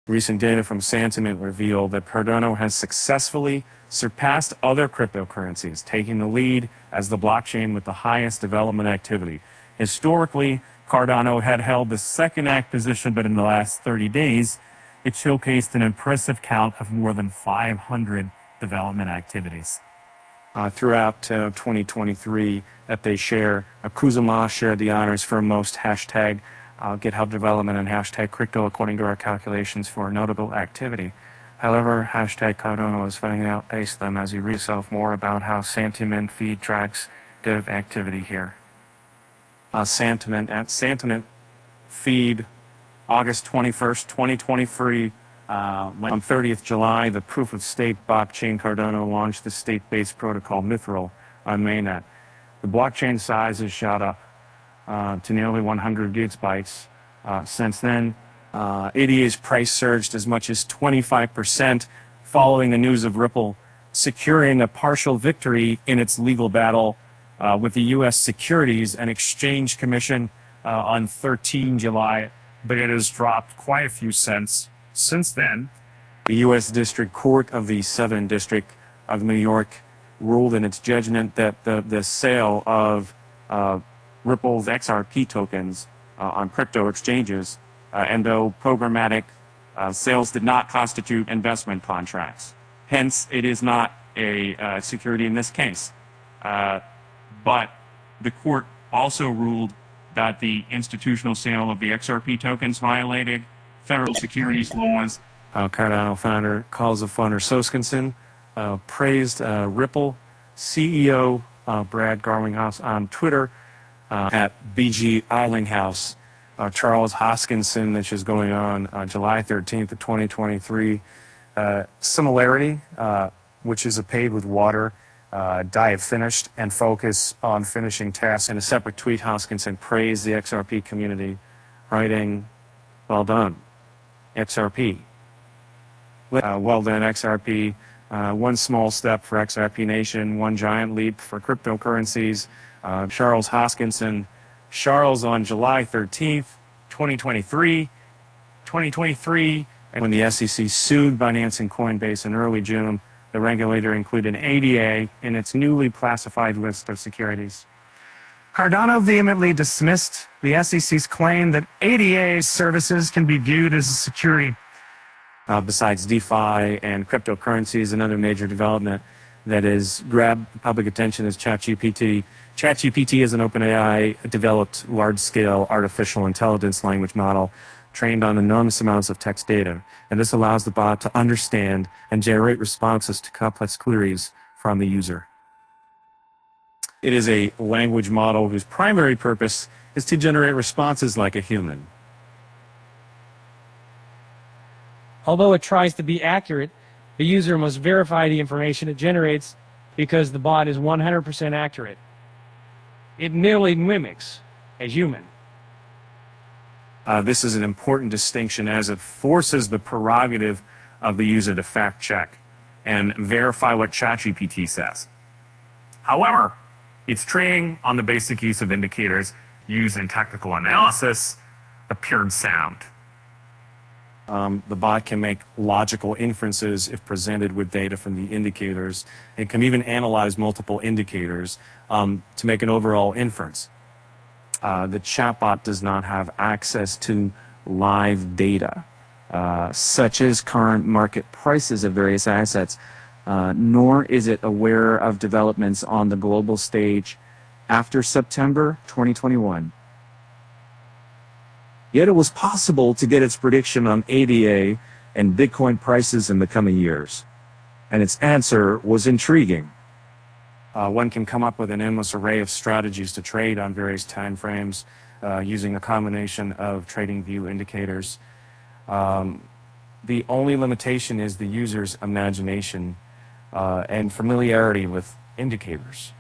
Recent data from Santiment revealed that Cardano has successfully surpassed other cryptocurrencies, taking the lead as the blockchain with the highest development activity. Historically, Cardano had held the second-act position, but in the last 30 days, it showcased an impressive count of more than 500 development activities. Throughout 2023, that they share, Kuzama shared the honors for most hashtag GitHub development and hashtag crypto according to our calculations for notable activity. However, hashtag Cardano is finding to outpace them as you read yourself more about how Santiment feed tracks dev activity here. Santiment feed August 21st, 2023. On 30th July, the proof-of-stake blockchain Cardano launched the state-based protocol Mithril on mainnet. The blockchain size has shot up to nearly 100 gigabytes. Since then, ADA's price surged as much as 25% following the news of Ripple securing a partial victory in its legal battle with the U.S. Securities and Exchange Commission on 13 July, but it has dropped quite a few cents since then. The U.S. District Court of the Southern District of New York ruled in its judgment that the sale of Ripple's XRP tokens on crypto exchanges, and though programmatic sales did not constitute investment contracts. Hence, it is not a security in this case. But the court also ruled that the institutional sale of the XRP tokens violated federal securities laws. Cardano founder, calls of founder Soskinson, praised Ripple CEO Brad Garlinghouse on Twitter at BG Eilinghouse. Charles Hoskinson, which is going on July 13th of 2023. Similarity, which is a paid with water, diet finished, and focus on finishing tasks. In a separate tweet, Hoskinson praised the XRP community, writing, "Well done, XRP. Well done, XRP. One small step for XRP Nation, one giant leap for cryptocurrencies." Charles Hoskinson. Charles on July 13th, 2023, and when the SEC sued Binance and Coinbase in early June, the regulator included ADA in its newly classified list of securities. Cardano vehemently dismissed the SEC's claim that ADA services can be viewed as a security. Besides DeFi and cryptocurrencies, another major development that has grabbed public attention is ChatGPT. ChatGPT is an OpenAI-developed large-scale artificial intelligence language model trained on enormous amounts of text data, and this allows the bot to understand and generate responses to complex queries from the user. It is a language model whose primary purpose is to generate responses like a human. Although it tries to be accurate, the user must verify the information it generates because the bot is 100% accurate. It merely mimics a human. This is an important distinction as it forces the prerogative of the user to fact check and verify what ChatGPT says. However, its training on the basic use of indicators used in technical analysis appeared sound. The bot can make logical inferences if presented with data from the indicators. It can even analyze multiple indicators to make an overall inference. The chatbot does not have access to live data, such as current market prices of various assets, nor is it aware of developments on the global stage after September 2021. Yet it was possible to get its prediction on ADA and Bitcoin prices in the coming years, and its answer was intriguing. One can come up with an endless array of strategies to trade on various time frames using a combination of trading view indicators. The only limitation is the user's imagination and familiarity with indicators.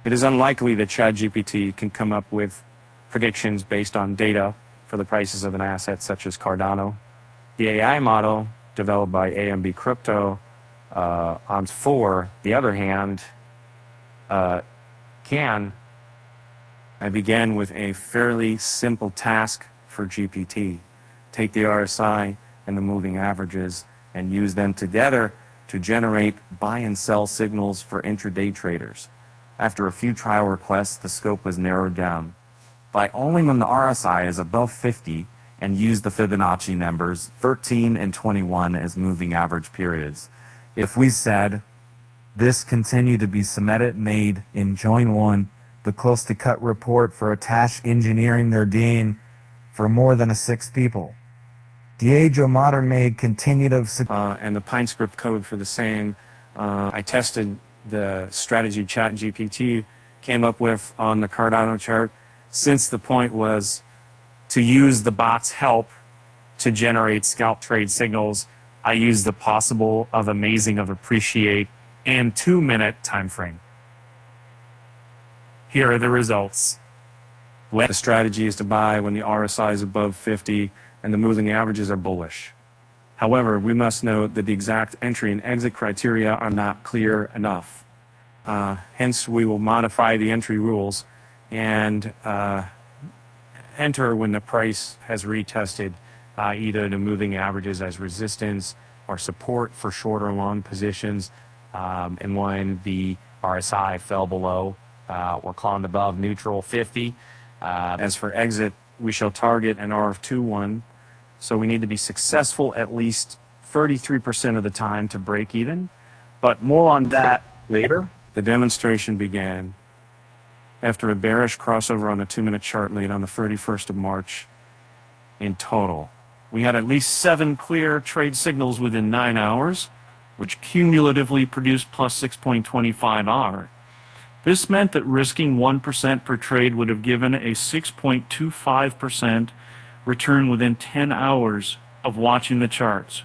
It is unlikely that ChatGPT can come up with predictions based on data for the prices of an asset such as Cardano. The AI model developed by AMB Crypto on the other hand, I began with a fairly simple task for GPT. Take the RSI and the moving averages and use them together to generate buy and sell signals for intraday traders. After a few trial requests, the scope was narrowed down. By only when the RSI is above 50 and use the Fibonacci numbers 13 and 21 as moving average periods. If we said this continued to be cemented made in join one, the close to cut report for Atash engineering their dean for more than a 6 people. The age of modern made continued of and the Pine script code for the same. I tested the strategy ChatGPT came up with on the Cardano chart. Since the point was to use the bot's help to generate scalp trade signals, I used the possible of amazing of appreciate and 2-minute time frame. Here are the results. The strategy is to buy when the RSI is above 50 and the moving averages are bullish. However, we must note that the exact entry and exit criteria are not clear enough. Hence, we will modify the entry rules and enter when the price has retested either the moving averages as resistance or support for short or long positions, and when the RSI fell below or climbed above neutral 50. As for exit, we shall target an RF21, so we need to be successful at least 33% of the time to break even, but more on that later. The demonstration began after a bearish crossover on the 2-minute chart late on the 31st of March. In total, we had at least 7 clear trade signals within 9 hours, which cumulatively produced plus 6.25 R. This meant that risking 1% per trade would have given a 6.25% return within 10 hours of watching the charts.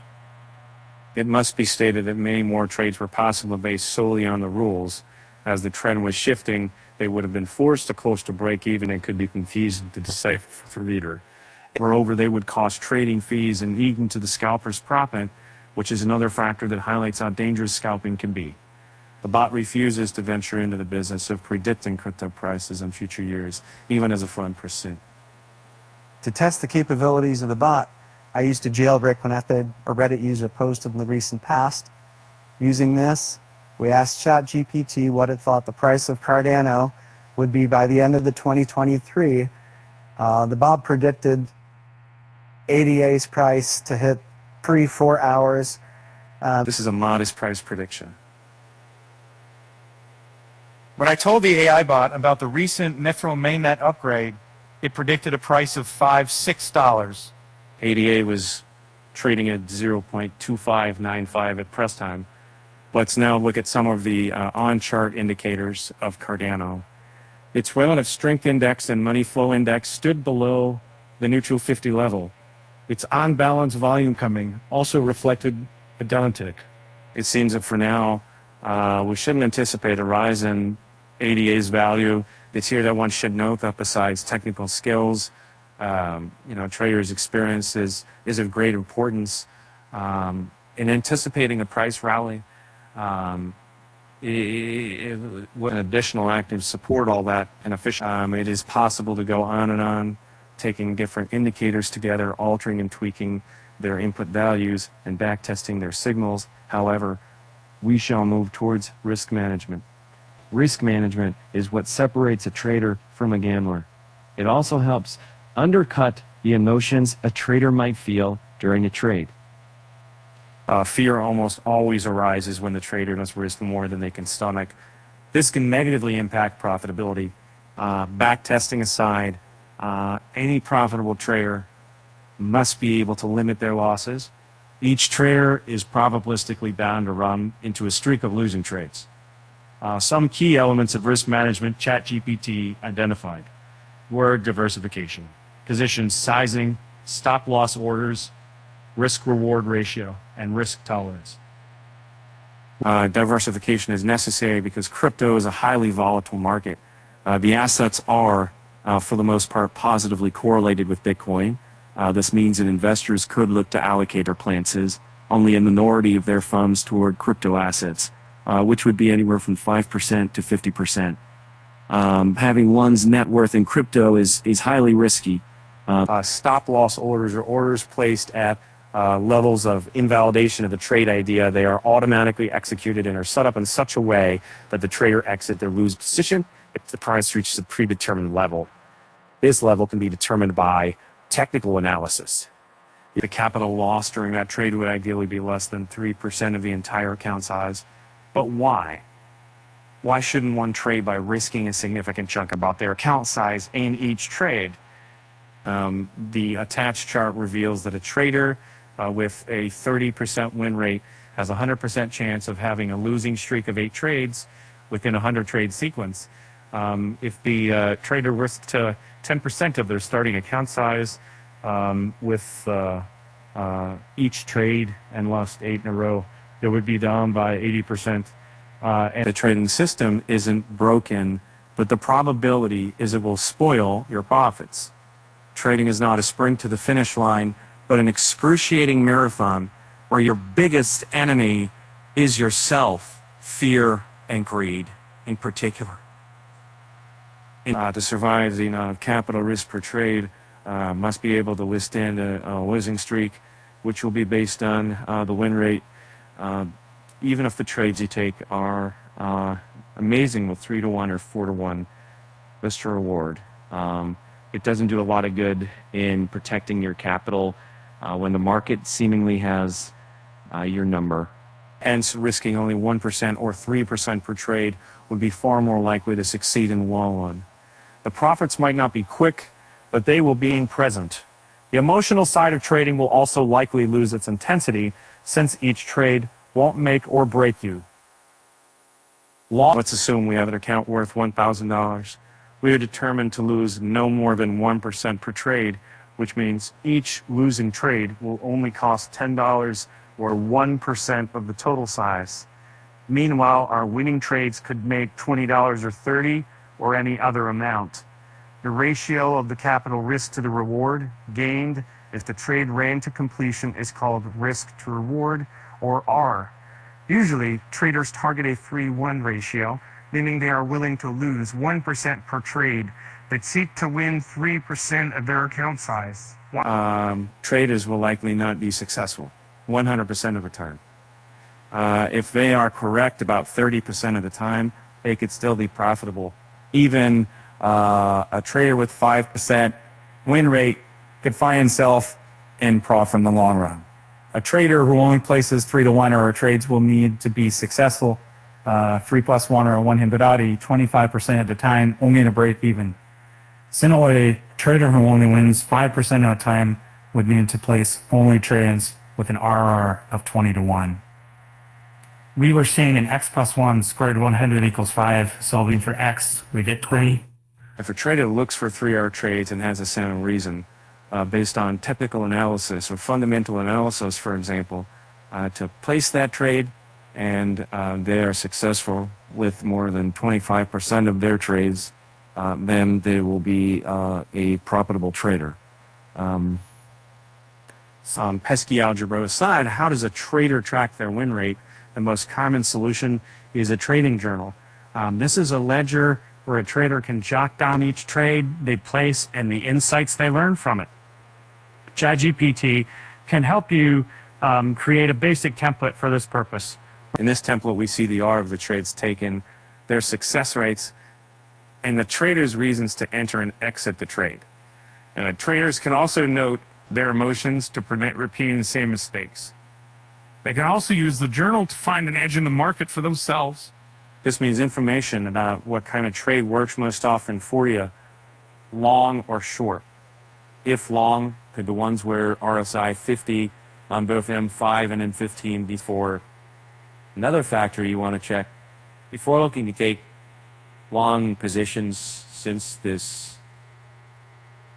It must be stated that many more trades were possible based solely on the rules. As the trend was shifting, they would have been forced to close to break even and could be confusing to decipher for the reader. Moreover, they would cost trading fees and eaten to the scalper's profit, which is another factor that highlights how dangerous scalping can be. The bot refuses to venture into the business of predicting crypto prices in future years, even as a fun pursuit. To test the capabilities of the bot, I used a jailbreak method a Reddit user posted in the recent past. Using this, we asked ChatGPT what it thought the price of Cardano would be by the end of the 2023. The bot predicted ADA's price to hit pre-4 hours. This is a modest price prediction. When I told the AI bot about the recent Mithril mainnet upgrade, it predicted a price of $6. ADA was trading at 0.2595 at press time. Let's now look at some of the on-chart indicators of Cardano. Its relative strength index and money flow index stood below the neutral 50 level. Its on-balance volume coming also reflected a downtick. It seems that for now, we shouldn't anticipate a rise in ADA's value. It's here that one should note that besides technical skills, traders' experience is of great importance. In anticipating a price rally, with an additional active support, all that, and efficient, it is possible to go on and on, taking different indicators together, altering and tweaking their input values, and backtesting their signals. However, we shall move towards risk management. Risk management is what separates a trader from a gambler. It also helps undercut the emotions a trader might feel during a trade. Fear almost always arises when the trader must risk more than they can stomach. This can negatively impact profitability. Backtesting aside, any profitable trader must be able to limit their losses. Each trader is probabilistically bound to run into a streak of losing trades. Some key elements of risk management ChatGPT identified were diversification, position sizing, stop-loss orders, risk-reward ratio, and risk tolerance. Diversification is necessary because crypto is a highly volatile market. The assets are, for the most part, positively correlated with Bitcoin. This means that investors could look to allocate or plans only a minority of their funds toward crypto assets, which would be anywhere from 5% to 50%. Having one's net worth in crypto is highly risky. Stop-loss orders are orders placed at levels of invalidation of the trade idea. They are automatically executed and are set up in such a way that the trader exits their lose position if the price reaches a predetermined level. This level can be determined by technical analysis. The capital loss during that trade would ideally be less than 3% of the entire account size. But why? Why shouldn't one trade by risking a significant chunk about their account size in each trade? The attached chart reveals that a trader with a 30% win rate has a 100% chance of having a losing streak of 8 trades within a 100 trade sequence. If the trader risked 10% of their starting account size with each trade and lost 8 in a row, it would be down by 80%. And the trading system isn't broken, but the probability is it will spoil your profits. Trading is not a sprint to the finish line, but an excruciating marathon where your biggest enemy is yourself, fear and greed in particular. To survive the capital risk per trade, must be able to withstand a losing streak, which will be based on the win rate. Even if the trades you take are amazing with 3-to-1 or 4-to-1 risk to reward. It doesn't do a lot of good in protecting your capital when the market seemingly has your number. Hence, risking only 1% or 3% per trade would be far more likely to succeed in the long run. The profits might not be quick, but they will be present. The emotional side of trading will also likely lose its intensity since each trade won't make or break you. Let's assume we have an account worth $1,000. We are determined to lose no more than 1% per trade, which means each losing trade will only cost $10 or 1% of the total size. Meanwhile, our winning trades could make $20 or $30 or any other amount. The ratio of the capital risk to the reward gained if the trade ran to completion is called risk to reward, or R. Usually, traders target a 3-1 ratio, meaning they are willing to lose 1% per trade, but seek to win 3% of their account size. Traders will likely not be successful 100% of the time. If they are correct about 30% of the time, they could still be profitable. Even a trader with 5% win rate could find himself in profit in the long run. A trader who only places 3-to-1 or trades will need to be successful 3+1 or a one-hand Bidati 25% of the time, only in a break even. Similarly, a trader who only wins 5% of the time would need to place only trades with an RR of 20-to-1. We were seeing an x plus 1 squared 100 equals 5, solving for x, we get 20. If a trader looks for 3R trades and has a sound reason, based on technical analysis or fundamental analysis, for example, to place that trade, and they are successful with more than 25% of their trades, then they will be a profitable trader. Some pesky algebra aside, how does a trader track their win rate? The most common solution is a trading journal. This is a ledger where a trader can jot down each trade they place and the insights they learn from it. ChatGPT can help you create a basic template for this purpose. In this template, we see the R of the trades taken, their success rates, and the trader's reasons to enter and exit the trade. And the traders can also note their emotions to prevent repeating the same mistakes. They can also use the journal to find an edge in the market for themselves. This means information about what kind of trade works most often for you, long or short. If long, could the ones where RSI 50 on both M5 and M15 before? Another factor you want to check before looking to take long positions, since this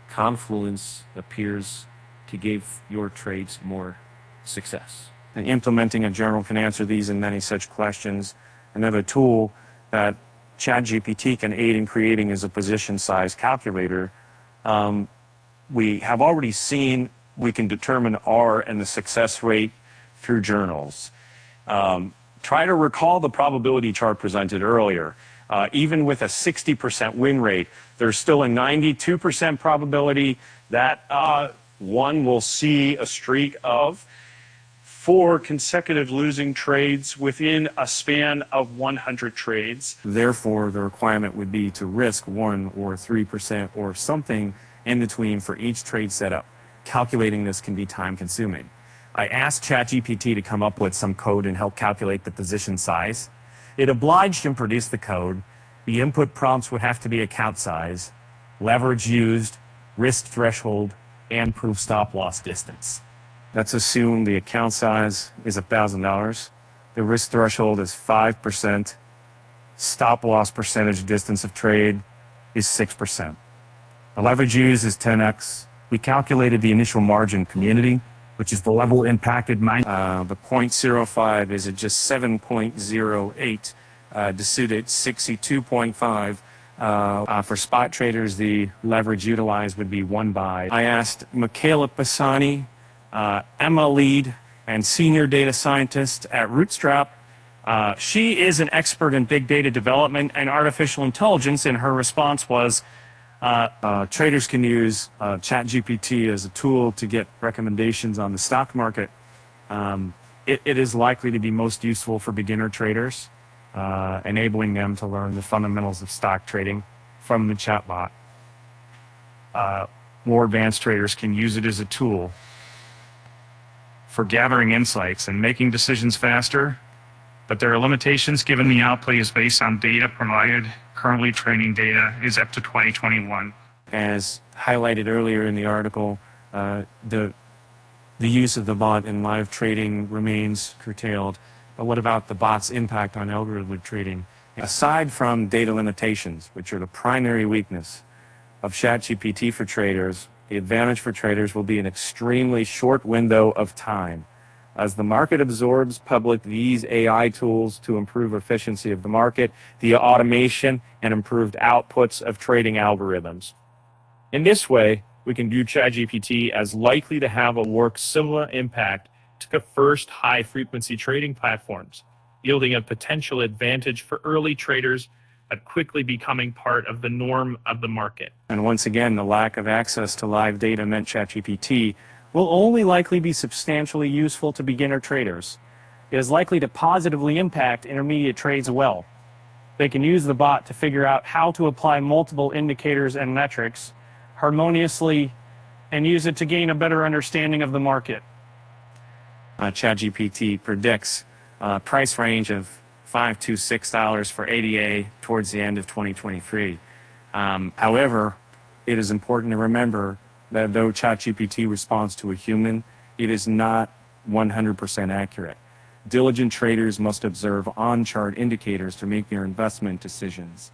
confluence appears to give your trades more success. And implementing a journal can answer these and many such questions. Another tool that ChatGPT can aid in creating is a position size calculator. We have already seen we can determine R and the success rate through journals. Try to recall the probability chart presented earlier. Even with a 60% win rate, there's still a 92% probability that one will see a streak of 4 consecutive losing trades within a span of 100 trades. Therefore, the requirement would be to risk 1 or 3% or something in between for each trade setup. Calculating this can be time consuming. I asked ChatGPT to come up with some code and help calculate the position size. It obliged and produced the code. The input prompts would have to be account size, leverage used, risk threshold, and proof stop loss distance. Let's assume the account size is $1,000. The risk threshold is 5%. Stop loss percentage distance of trade is 6%. The leverage used is 10x. We calculated the initial margin community, which is the level impacted. The 0.05 is at just 7.08. Disued at 62.5. For spot traders, the leverage utilized would be 1 buy. I asked Michaela Pisani, Emma Lead, and senior data scientist at Rootstrap. She is an expert in big data development and artificial intelligence, and her response was, traders can use ChatGPT as a tool to get recommendations on the stock market. It is likely to be most useful for beginner traders, enabling them to learn the fundamentals of stock trading from the chatbot. More advanced traders can use it as a tool for gathering insights and making decisions faster, but there are limitations given the output is based on data provided. Currently, training data is up to 2021. As highlighted earlier in the article, the use of the bot in live trading remains curtailed. But what about the bot's impact on algorithmic trading? Aside from data limitations, which are the primary weakness of ChatGPT for traders, the advantage for traders will be an extremely short window of time. As the market absorbs these AI tools to improve efficiency of the market via automation and improved outputs of trading algorithms. In this way, we can view ChatGPT as likely to have a similar impact to the first high-frequency trading platforms, yielding a potential advantage for early traders but quickly becoming part of the norm of the market. And once again, the lack of access to live data meant ChatGPT will only likely be substantially useful to beginner traders. It is likely to positively impact intermediate trades as well. They can use the bot to figure out how to apply multiple indicators and metrics harmoniously and use it to gain a better understanding of the market. ChatGPT predicts a price range of $5 to $6 for ADA towards the end of 2023. However, it is important to remember that though ChatGPT responds to a human, it is not 100% accurate. Diligent traders must observe on-chart indicators to make their investment decisions.